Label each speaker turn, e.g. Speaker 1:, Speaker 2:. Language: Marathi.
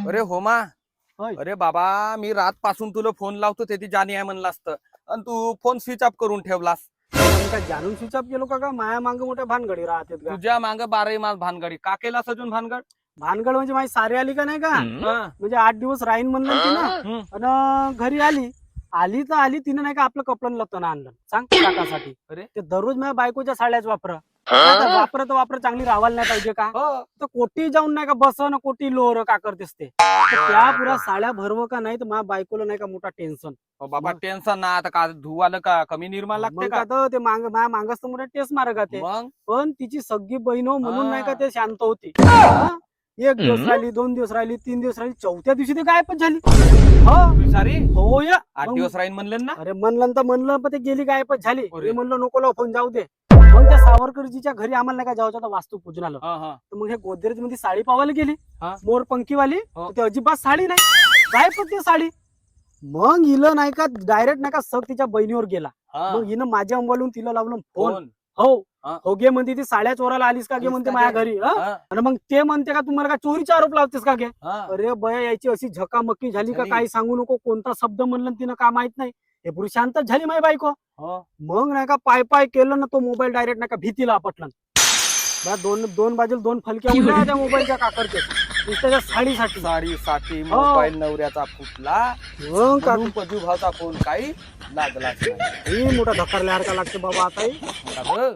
Speaker 1: अरे होमा,
Speaker 2: होय.
Speaker 1: अरे बाबा, मी रात पासून तुला फोन लावतो ते ती जाणी आहे म्हणलं असतं आणि तू फोन स्विच ऑफ करून ठेवलास.
Speaker 2: मी काय जाणून स्विच ऑफ केलो का माया मांग मोठ्या भानगडी राहतात का?
Speaker 1: तुझ्या माग 12 मास भानगडी का केला सजून भानगड?
Speaker 2: भानगड म्हणजे माझी सारी आली का नाही का?
Speaker 1: हा.
Speaker 2: म्हणजे 8 दिवस राहीन म्हणलं ती ना.
Speaker 1: हम्म.
Speaker 2: आणि घरी आली आली तर आली तिने नाही का आपलं कपडं लत्तन आणलं सांग टाकासाठी.
Speaker 1: अरे.
Speaker 2: ते दररोज माझ्या बायकोच्या साड्याच वापर चांगली राहायला नाही पाहिजे का?
Speaker 1: हो.
Speaker 2: तर कोटी जाऊन नाही का बसन कोटी लोर का करतेस ते तर त्या पुऱ्या साड्या भरव का नाही तर माझ्या बायकोला नाही का मोठा टेन्शन.
Speaker 1: हो बाबा,
Speaker 2: मग?
Speaker 1: टेन्शन ना, आता का धुवा आलं का कमी निर्माण लागते
Speaker 2: मग
Speaker 1: का?
Speaker 2: आता ते माझ्या मागच तर मोठा टेस्ट मार्ग ते.
Speaker 1: मग
Speaker 2: पण तिची सगळी बहीण हो म्हणून
Speaker 1: हा.
Speaker 2: नाही का ते शांत होती. हा? एक दिवस राहिली 2 दिवस राहिली 3 दिवस राहिली चौथ्या दिवशी ते गायबच झाली. हो
Speaker 1: तू सारी
Speaker 2: हो या
Speaker 1: 8 दिवस राहीन म्हणले ना.
Speaker 2: अरे म्हणलं तर म्हणलं पण ते गेली गायबच झाली.
Speaker 1: अरे.
Speaker 2: मी म्हणलं नको लाव फोन जाऊ दे. मग त्या सावरकरजीच्या घरी आम्हाला नाही का जायचं होतं वास्तू पूजनाला.
Speaker 1: हा हा
Speaker 2: तर मग हे गोदरेज मध्ये साडी पावायला गेली
Speaker 1: हा.
Speaker 2: मोरपंखीवाली.
Speaker 1: हो.
Speaker 2: तर ती अजिबात साडी नाही गायबच ती साडी. मग हिला नाही का डायरेक्ट नाही का सग तिच्या बहिणीवर गेला.
Speaker 1: हा.
Speaker 2: मग हिनं माझ्या मोबाईलवरून तिला लावलं फोन.
Speaker 1: फोन.
Speaker 2: हो
Speaker 1: हा.
Speaker 2: हो गे म्हणते ती साड्या चोराला आलीस का गे
Speaker 1: आलीस
Speaker 2: म्हणते
Speaker 1: का
Speaker 2: माझ्या
Speaker 1: गे?
Speaker 2: घरी. हा?
Speaker 1: हा.
Speaker 2: आणि मग ते म्हणते का तुम्हाला का चोरीचा आरोप लावतेस का गे?
Speaker 1: हा.
Speaker 2: अरे बया याची अशी झकामक्की झाली का
Speaker 1: झाली.
Speaker 2: काही सांगू नको कोणता शब्द म्हणलं तिनं का माहित नाही. हे पुरुष शांतच झाली माझी बायको.
Speaker 1: हो.
Speaker 2: मग नाही का पाय पाय केलं ना तो मोबाईल डायरेक्ट नाही का भीतीला आपटला. दोन बाजूला 2 फलक्या उडल्या त्या मोबाईलच्या काकडचे त्याच्या साडीसाठी.
Speaker 1: साडीसाठी
Speaker 2: हो.
Speaker 1: मोबाईल नवऱ्याचा फुटला
Speaker 2: मग का
Speaker 1: म्हणून पजूभावचा फोन काही लागलाच नाही.
Speaker 2: मोठा धक्कारल्यासारखा लागते बाबा आता.
Speaker 1: का गं?